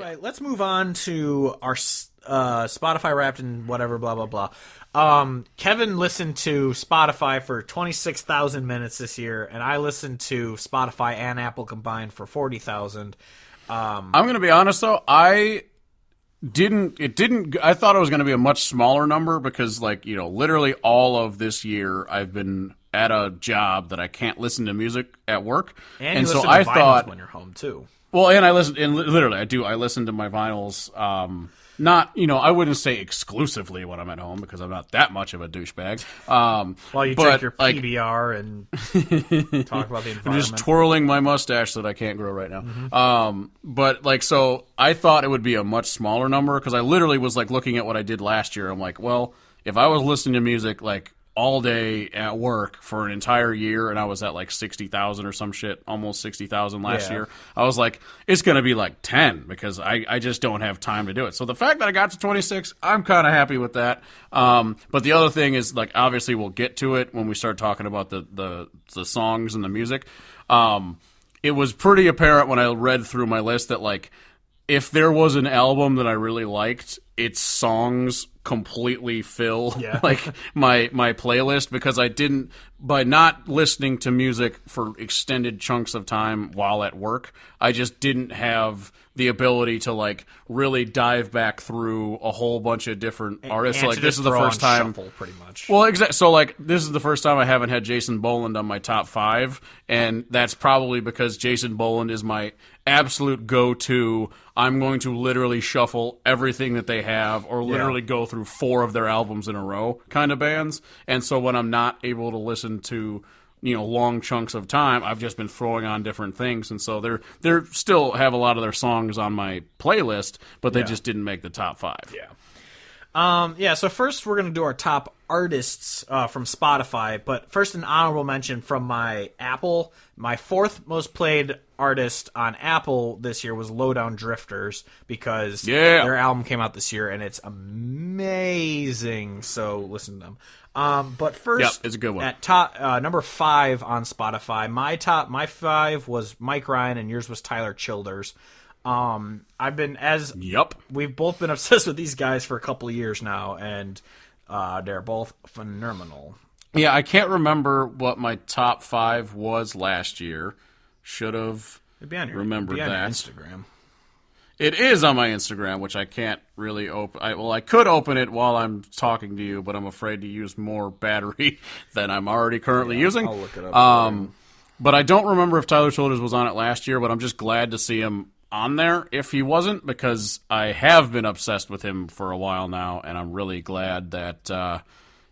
right, let's move on to our Spotify Wrapped and whatever, blah, blah, blah. Kevin listened to Spotify for 26,000 minutes this year, and I listened to Spotify and Apple combined for 40,000. I'm going to be honest, though. I thought it was going to be a much smaller number because, like, you know, literally all of this year I've been at a job that I can't listen to music at work. And so I thought when you're home, too. Well, and I listen, and literally, I listen to my vinyls. Not, you know, I wouldn't say exclusively when I'm at home because I'm not that much of a douchebag. While you drink your PBR and talk about the environment. I'm just twirling my mustache that I can't grow right now. Mm-hmm. But like, so I thought it would be a much smaller number because I literally was like looking at what I did last year. I'm like, well, if I was listening to music like all day at work for an entire year, and I was at like 60,000 or some shit, almost 60,000 last year. I was like, it's going to be like 10 because I just don't have time to do it. So the fact that I got to 26, I'm kind of happy with that. But the other thing is, like, obviously we'll get to it when we start talking about the songs and the music. It was pretty apparent when I read through my list that, like, if there was an album that I really liked, its songs completely fill like my playlist because I didn't, by not listening to music for extended chunks of time while at work, I just didn't have the ability to like really dive back through a whole bunch of different artists. And like this is the first time, shuffle, pretty much. Well, exactly. So like this is the first time I haven't had Jason Boland on my top 5, and that's probably because Jason Boland is my absolute go-to. I'm going to literally shuffle everything that they have, or literally go through 4 of their albums in a row kind of bands. And so when I'm not able to listen to, you know, long chunks of time, I've just been throwing on different things. And so they're still have a lot of their songs on my playlist, but they just didn't make the top 5. So first we're going to do our top artists from Spotify, but first an honorable mention from my Apple. My 4th most played artist on Apple this year was Lowdown Drifters because their album came out this year and it's amazing, so listen to them. But first, it's a good one. At top number 5 on Spotify, my 5 was Mike Ryan and yours was Tyler Childers. We've both been obsessed with these guys for a couple of years now, and they're both phenomenal. Yeah, I can't remember what my top 5 was last year. Should have remembered that. On Instagram. It is on my Instagram, which I can't really open. I could open it while I'm talking to you, but I'm afraid to use more battery than I'm already currently using. I'll look it up. But I don't remember if Tyler Childers was on it last year, but I'm just glad to see him on there if he wasn't, because I have been obsessed with him for a while now, and I'm really glad that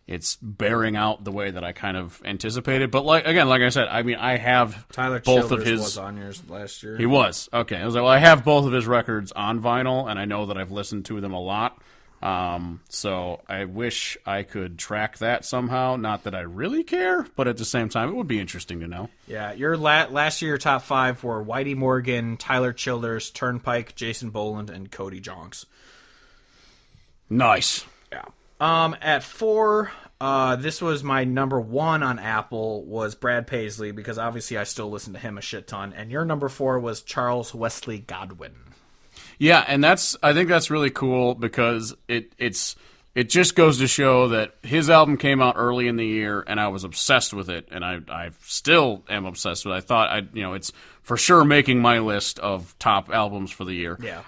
it's bearing out the way that I kind of anticipated. But like I said, I mean, I have Tyler both Childers of his. Was on yours last year. He was okay. I was like, well, I have both of his records on vinyl, and I know that I've listened to them a lot. So I wish I could track that somehow. Not that I really care, but at the same time, it would be interesting to know. Yeah, your last year, your top 5 were Whitey Morgan, Tyler Childers, Turnpike, Jason Boland, and Cody Jonks. Nice. Yeah. At 4, this was my number 1 on Apple, was Brad Paisley, because obviously I still listen to him a shit ton. And your number 4 was Charles Wesley Godwin. Yeah, and I think that's really cool because it just goes to show that his album came out early in the year, and I was obsessed with it, and I still am obsessed with it. I thought it's for sure making my list of top albums for the year. Yeah.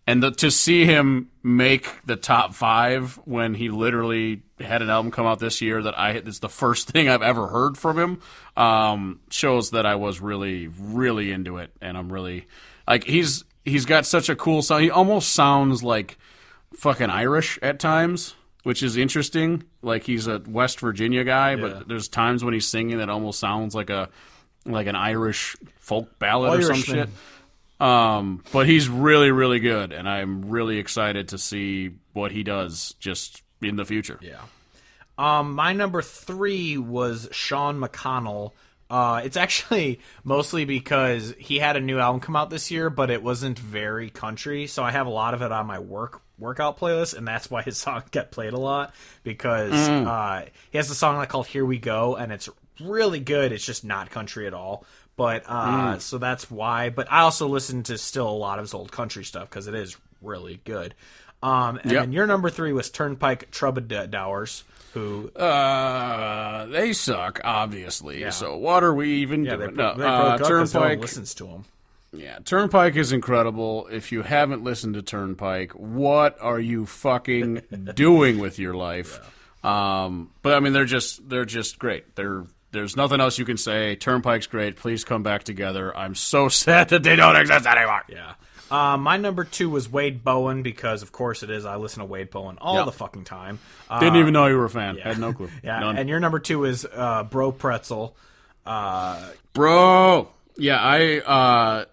And to see him make the top 5 when he literally had an album come out this year that it's the first thing I've ever heard from him, shows that I was really, really into it, and I'm really like he's got such a cool sound. He almost sounds like fucking Irish at times, which is interesting. Like he's a West Virginia guy, but there's times when he's singing that almost sounds like an Irish folk ballad or some shit. But he's really, really good, and I'm really excited to see what he does just in the future. Yeah. My number 3 was Sean McConnell. It's actually mostly because he had a new album come out this year, but it wasn't very country, so I have a lot of it on my workout playlist, and that's why his songs get played a lot, because he has a song called Here We Go, and it's really good. It's just not country at all. But so that's why. But I also listen to still a lot of his old country stuff because it is really good. And then your number 3 was Turnpike Troubadours, who they suck, obviously. Yeah. So what are we even doing? They broke up 'cause no one listens to them. Yeah, Turnpike is incredible. If you haven't listened to Turnpike, what are you fucking doing with your life? Yeah. But I mean, they're just great. There's nothing else you can say. Turnpike's great. Please come back together. I'm so sad that they don't exist anymore. Yeah. My number 2 was Wade Bowen because, of course, it is. I listen to Wade Bowen all the fucking time. Didn't even know you were a fan. Yeah. Had no clue. Yeah. None. And your number 2 is Bro Pretzel. Bro. Yeah, I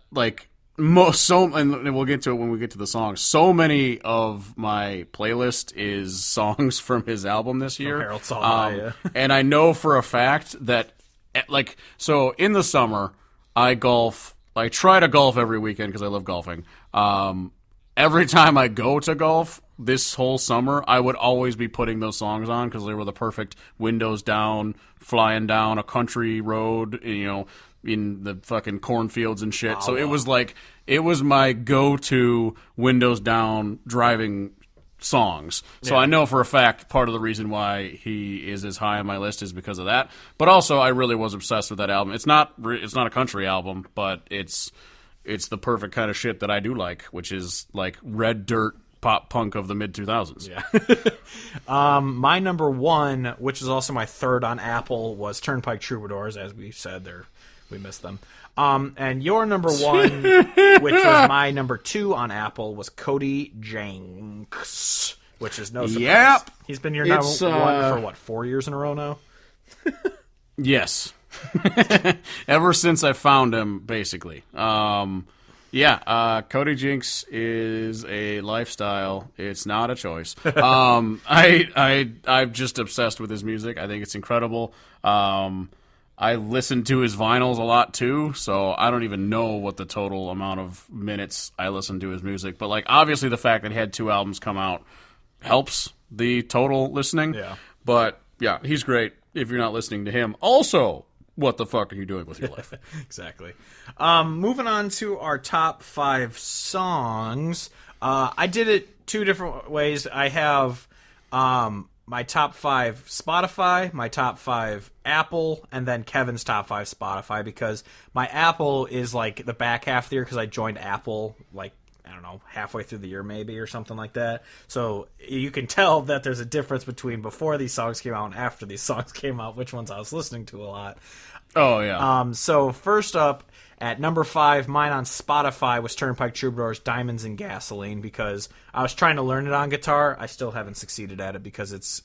and we'll get to it when we get to the songs. So many of my playlist is songs from his album this year. Harold Saw, and I know for a fact that, so in the summer, I golf. I try to golf every weekend because I love golfing. Every time I go to golf this whole summer, I would always be putting those songs on because they were the perfect windows down, flying down a country road, in the fucking cornfields and shit. So it was my go-to windows down driving songs. So I know for a fact part of the reason why he is as high on my list is because of that. But also I really was obsessed with that album. It's not a country album, but it's the perfect kind of shit that I do like, which is like red dirt pop punk of the mid 2000s. Yeah. My number 1, which is also my 3rd on Apple, was Turnpike Troubadours. As we said, we missed them. And your number 1, which was my number 2 on Apple, was Cody Jinks, which is no surprise. Yep. He's been your number 1 for, 4 years in a row now? Yes. Ever since I found him, basically. Cody Jinks is a lifestyle. It's not a choice. I'm just obsessed with his music. I think it's incredible. I listen to his vinyls a lot too, so I don't even know what the total amount of minutes I listen to his music. But obviously the fact that he had 2 albums come out helps the total listening. Yeah. But yeah, he's great. If you're not listening to him, also, what the fuck are you doing with your life? Exactly. Moving on to our top 5 songs. I did it 2 different ways. I have my top 5 Spotify, my top 5 Apple, and then Kevin's top 5 Spotify, because my Apple is the back half of the year because I joined Apple I don't know, halfway through the year maybe or something like that. So you can tell that there's a difference between before these songs came out and after these songs came out, which ones I was listening to a lot. Oh, yeah. So first up, at number 5, mine on Spotify was Turnpike Troubadours' Diamonds and Gasoline, because I was trying to learn it on guitar. I still haven't succeeded at it because it's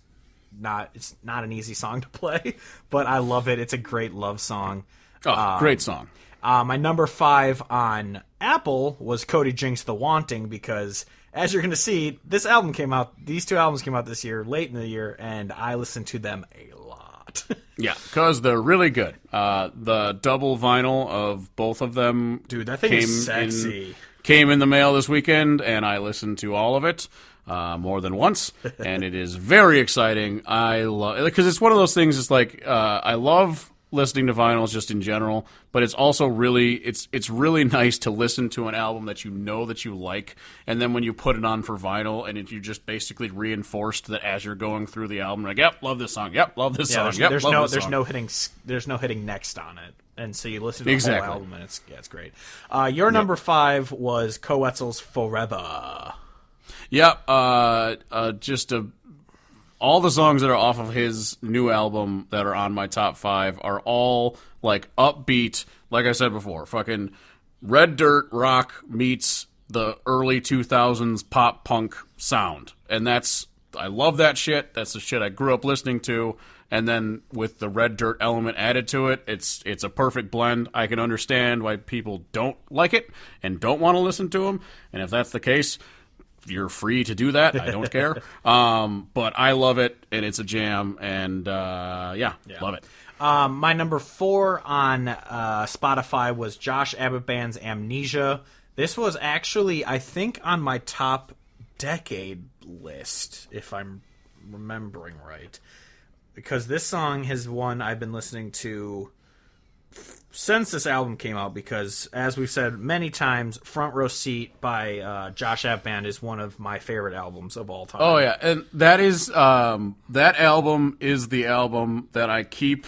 not an easy song to play, but I love it. It's a great love song. Oh, great song. My number 5 on Apple was Cody Jinks' The Wanting, because as you're going to see, these 2 albums came out this year, late in the year, and I listened to them a lot. Yeah, because they're really good. The double vinyl of both of them, dude, that thing is sexy. Came in the mail this weekend, and I listened to all of it more than once, and it is very exciting. I love, because it's one of those things. It's I love listening to vinyls just in general, but it's also it's really nice to listen to an album that you know that you like, and then when you put it on for vinyl, and you just basically reinforced that as you're going through the album, yep, love this song, yep, love this song, yep, love this song. There's no hitting next on it, and so you listen to the whole album, and it's great. Your number 5 was Coetzel's Forever. Yep, all the songs that are off of his new album that are on my top 5 are all upbeat, like I said before, fucking red dirt rock meets the early 2000s pop punk sound. And I love that shit. That's the shit I grew up listening to. And then with the red dirt element added to it, it's a perfect blend. I can understand why people don't like it and don't want to listen to them. And if that's the case, you're free to do that. I don't care. But I love it, and it's a jam, and love it. My number 4 on Spotify was Josh Abbott Band's Amnesia. This was actually, I think, on my top decade list, if I'm remembering right. Because this song is one I've been listening to since this album came out, because as we've said many times, Front Row Seat by Josh Band is one of my favorite albums of all time. Oh yeah, and that is that album is the album that I keep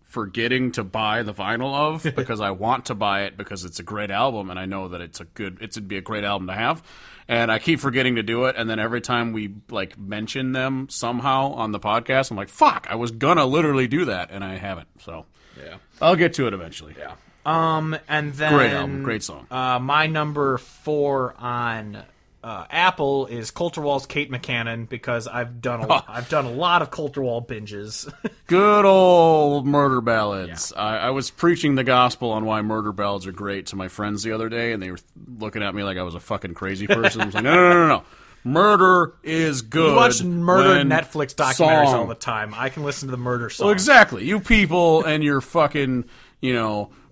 forgetting to buy the vinyl of because I want to buy it because it's a great album and I know that it'd be a great album to have, and I keep forgetting to do it, and then every time we like mention them somehow on the podcast, I'm like, fuck, I was gonna literally do that and I haven't. So Yeah. I'll get to it eventually. Yeah. And then Great album, great song. My number 4 on Apple is Coulterwall's Kate McCannon, because I've done a lot of Coulterwall binges. Good old murder ballads. Yeah. I was preaching the gospel on why murder ballads are great to my friends the other day, and they were looking at me like I was a fucking crazy person. I was like, no. Murder is good. You watch murder Netflix documentaries all the time. I can listen to the murder song. Well, exactly. You people and your fucking,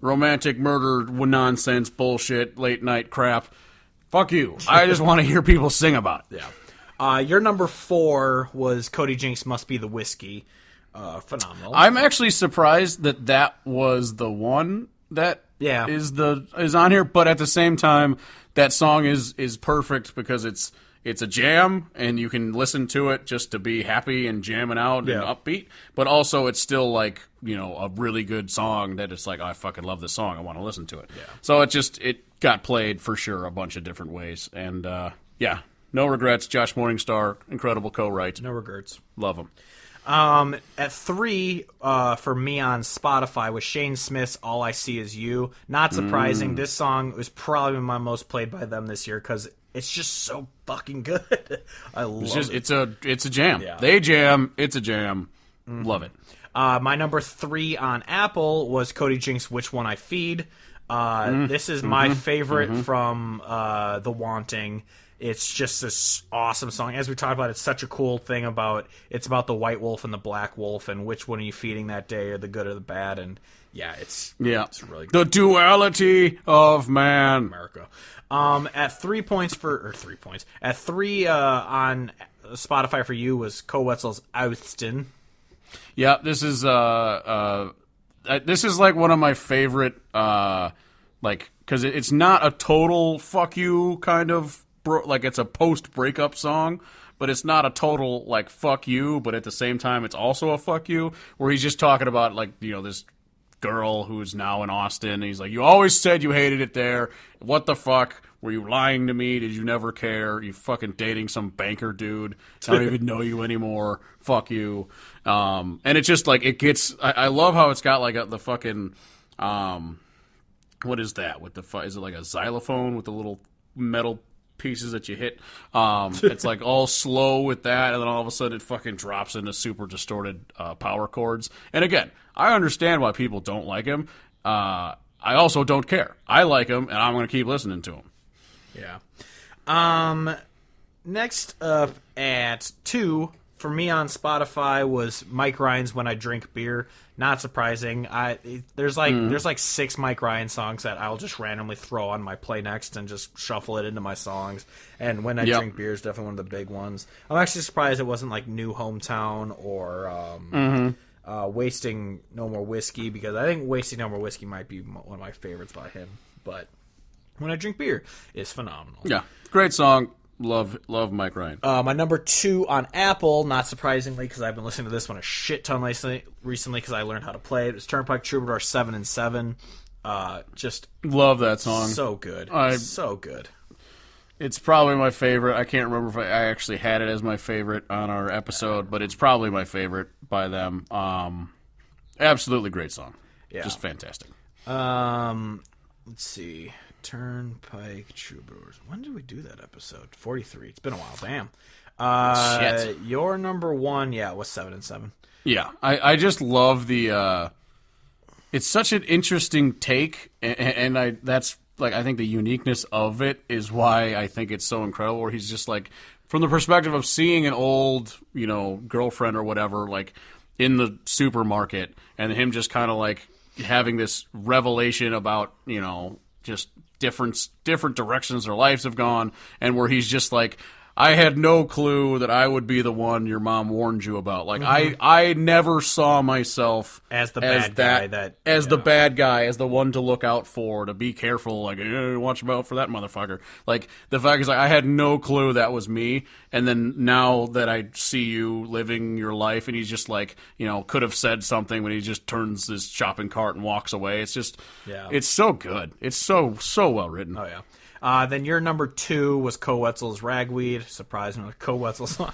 romantic murder nonsense bullshit, late night crap. Fuck you. I just want to hear people sing about it. Yeah. Your number 4 was Cody Jinks Must Be the Whiskey. Phenomenal. I'm actually surprised that was the one that is on here, but at the same time, that song is perfect because it's a jam, and you can listen to it just to be happy and jamming out and upbeat. But also, it's still like a really good song that it's like, oh, I fucking love this song. I want to listen to it. Yeah. So it got played for sure a bunch of different ways, and no regrets. Josh Morningstar, incredible co-write. No regrets. Love him. At 3 for me on Spotify was Shane Smith's All I See Is You. Not surprising. This song was probably my most played by them this year because it's just so fucking good. I love it. It's a jam. Yeah. They jam. It's a jam. Mm-hmm. Love it. My number 3 on Apple was Cody Jinks, Which One I Feed. This is my favorite from The Wanting. It's just this awesome song. As we talked about, it's such a cool thing it's about the white wolf and the black wolf and which one are you feeding that day, or the good or the bad. And it's really good. The duality of man. America. At 3 points At 3 on Spotify for you was Co Wetzel's Oustin. Yeah, this is like one of my favorite, because it's not a total fuck you kind of, it's a post-breakup song, but it's not a total, fuck you, but at the same time, it's also a fuck you, where he's just talking about, this girl who's now in Austin, and he's like, you always said you hated it there. What the fuck? Were you lying to me? Did you never care? You fucking dating some banker dude. I don't even know you anymore. Fuck you. And it's just it gets. I love how it's got the fucking. What is that? Is it like a xylophone with the little metal pieces that you hit? It's all slow with that, and then all of a sudden it fucking drops into super distorted power chords. And again, I understand why people don't like him. I also don't care. I like him, and I'm going to keep listening to him. Yeah. Next up at 2 for me on Spotify was Mike Ryan's When I Drink Beer. Not surprising. There's 6 Mike Ryan songs that I'll just randomly throw on my play next and just shuffle it into my songs. And When I Drink Beer is definitely one of the big ones. I'm actually surprised it wasn't New Hometown or Wasting No More Whiskey, because I think Wasting No More Whiskey might be one of my favorites by him. But When I Drink Beer is phenomenal. Yeah, great song. Love Mike Ryan. My number 2 on Apple, not surprisingly, because I've been listening to this one a shit ton recently because I learned how to play it. It was Turnpike Troubadours 7 and 7. Just love that song. So good. So good. It's probably my favorite. I can't remember if I actually had it as my favorite on our episode, but it's probably my favorite by them. Absolutely great song. Yeah. Just fantastic. Let's see. Turnpike Troubadours. When did we do that episode? 43. It's been a while. Damn. Shit. Your number 1, it was 7 and 7. Yeah. I just love the it's such an interesting take, and I think the uniqueness of it is why I think it's so incredible, where he's just from the perspective of seeing an old, girlfriend or whatever, in the supermarket, and him just kind of having this revelation about, just different directions their lives have gone, and where he's just I had no clue that I would be the one your mom warned you about. Like, I never saw myself as the bad guy. As the bad guy, as the one to look out for, to be careful, like, watch out for that motherfucker. Like, the fact is, like, I had no clue that was me, and then now that I see you living your life, and he's just like, could have said something when he just turns his shopping cart and walks away. It's just, it's so good. It's so well written. Oh, yeah. Then your number 2 was Co Wetzel's Ragweed. Surprisingly, Co Wetzel song.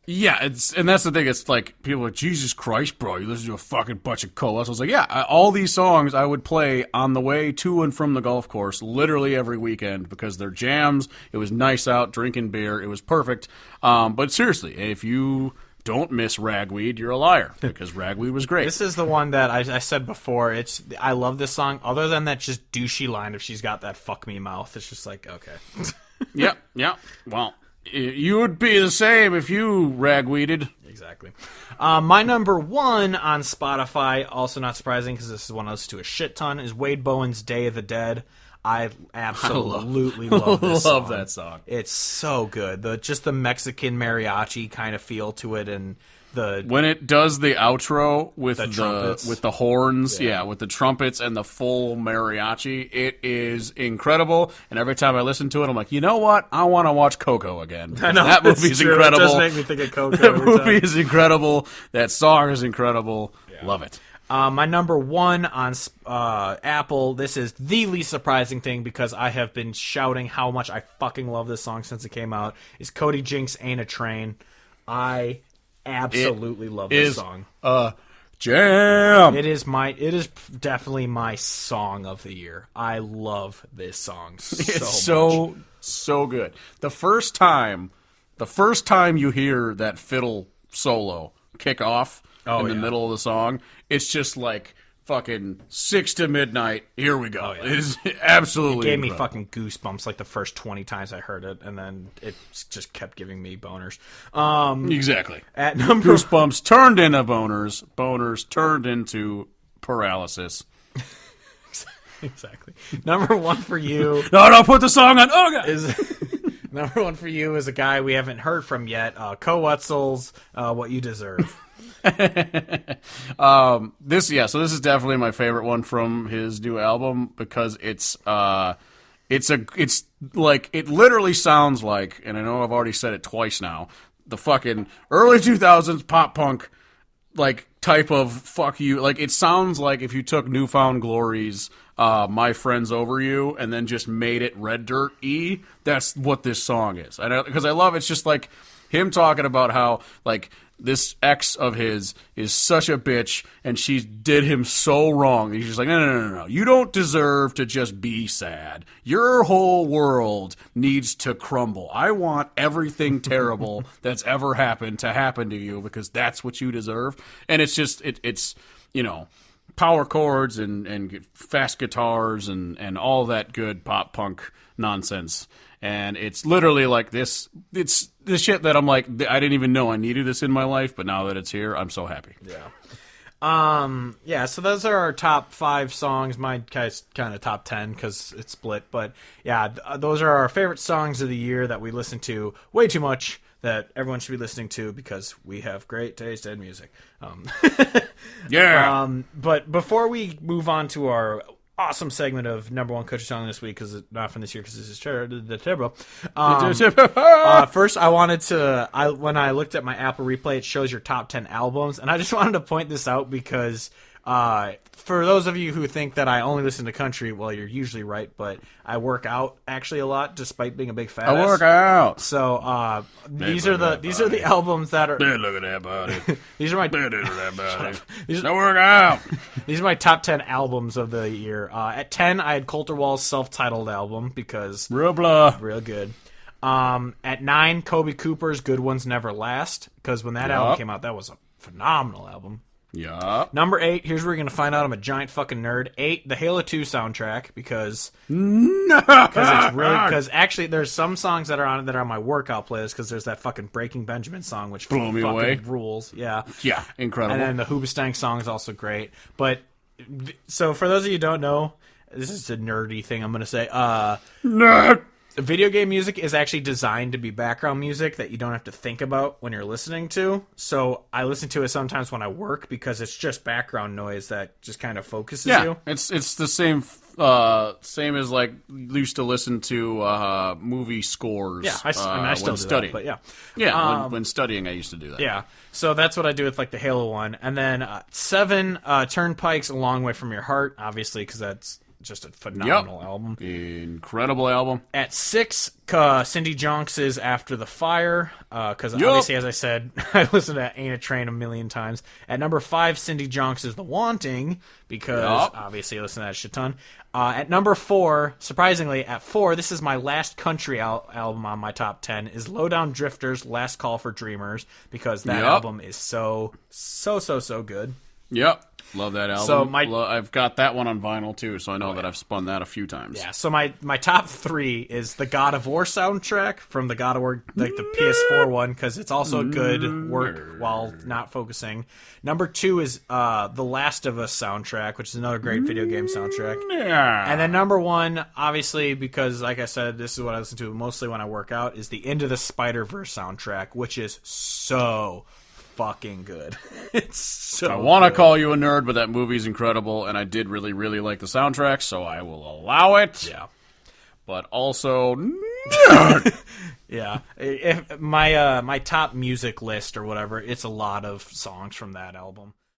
Yeah, and that's the thing. It's like, people are like, Jesus Christ, bro, you listen to a fucking bunch of Co Wetzel. I was like, yeah, all these songs I would play on the way to and from the golf course literally every weekend because they're jams. It was nice out, drinking beer. It was perfect. But seriously, if you don't miss Ragweed, you're a liar, because Ragweed was great. This is the one that I said before. I love this song. Other than that just douchey line, if she's got that fuck me mouth, it's just like, okay. Yeah. Well, you would be the same if you ragweeded. Exactly. My number 1 on Spotify, also not surprising because this is one I listen to a shit ton, is Wade Bowen's Day of the Dead. I absolutely love this song. Love that song. It's so good. Just the Mexican mariachi kind of feel to it, and when it does the outro with trumpets, with the horns, with the trumpets and the full mariachi, it is incredible. And every time I listen to it, I'm like, you know what? I want to watch Coco again. I know, that movie is incredible. It does make me think of Coco. That movie is incredible. That song is incredible. Yeah. Love it. My number 1 on Apple, this is the least surprising thing because I have been shouting how much I fucking love this song since it came out, is Cody Jinks' Ain't a Train. I absolutely love this song. Jam! It is definitely my song of the year. I love this song so much. So good. The first time you hear that fiddle solo kick off in the middle of the song, it's just like fucking 6 to midnight. Here we go. Oh, yeah. It is absolutely It gave incredible. me fucking goosebumps like the first 20 times I heard it, and then it just kept giving me boners. Exactly. At number Goosebumps turned into boners. Boners turned into paralysis. Exactly. Number 1 for you. No, don't put the song on. Oh, God. Number 1 for you is a guy we haven't heard from yet. Co Wetzel's What You Deserve. So this is definitely my favorite one from his new album because it's like, it literally sounds like, and I know I've already said it twice now, the fucking early 2000s pop punk like type of fuck you. Like, it sounds like if you took Newfound Glory's My Friends Over You and then just made it Red Dirt-y. That's what this song is. Because I love it's just like him talking about how like this ex of his is such a bitch and she did him so wrong. And he's just like, no. You don't deserve to just be sad. Your whole world needs to crumble. I want everything terrible that's ever happened to happen to you because that's what you deserve. And it's just, it's power chords and fast guitars and all that good pop punk nonsense. And it's literally like this. It's the shit that I'm like, I didn't even know I needed this in my life, but now that it's here, I'm so happy. So those are our top 5 songs. Mine kind of top 10 because it's split. But yeah, those are our favorite songs of the year that we listen to way too much, that everyone should be listening to because we have great taste in music. But before we move on to our awesome segment of number 1 country song this week, because it's not from this year because this is the Turbo. First, I wanted to, when I looked at my Apple Replay, it shows your top 10 albums, and I just wanted to point this out because for those of you who think that I only listen to country, well, you're usually right, but I work out actually a lot, despite being a big fat ass. I work out. So these are the albums that are. Look at that body. These are my. I work out. These are my top 10 albums of the year. At 10, I had Coulter Wall's self-titled album because real blah, real good. At 9, Kobe Cooper's Good Ones Never Last, because when that album came out, that was a phenomenal album. Yeah. Number 8, here's where you're going to find out I'm a giant fucking nerd. 8, the Halo 2 soundtrack, because it's really, because actually there's some songs that are on it that are on my workout playlist, because there's that fucking Breaking Benjamin song, which blew me away. Rules. Yeah, incredible. And then the Hoobastank song is also great. But so for those of you who don't know, this is a nerdy thing I'm going to say. Nerd. Video game music is actually designed to be background music that you don't have to think about when you're listening to. So I listen to it sometimes when I work because it's just background noise that just kind of focuses you. It's the same same as like used to listen to movie scores. Yeah, I still do studying. that, but yeah. Yeah, when studying, I used to do that. Yeah, so that's what I do with like the Halo one, and then 7 Turnpike's A Long Way from Your Heart, obviously because that's just a phenomenal album. Incredible album. At 6, Cindy Jonks's After the Fire, because obviously, as I said, I listened to Ain't a Train a million times. At number 5, Cindy Jonks's The Wanting, because obviously I listen to that a shit ton. At number 4, surprisingly, at 4, this is my last country album on my top 10, is Lowdown Drifters' Last Call for Dreamers, because that album is so good. Yep. Love that album. So I've got that one on vinyl too, so I know that I've spun that a few times. Yeah, so my top 3 is the God of War soundtrack from the God of War, like the PS4 one, because it's also good work while not focusing. Number 2 is the Last of Us soundtrack, which is another great video game soundtrack. Yeah. And then number 1, obviously, because like I said, this is what I listen to mostly when I work out, is the Into the Spider-Verse soundtrack, which is so fucking good. It's so I want to call you a nerd, but that movie's incredible, and I did really, really like the soundtrack, so I will allow it. Yeah. But also, nerd. Yeah. If my top music list or whatever, it's a lot of songs from that album.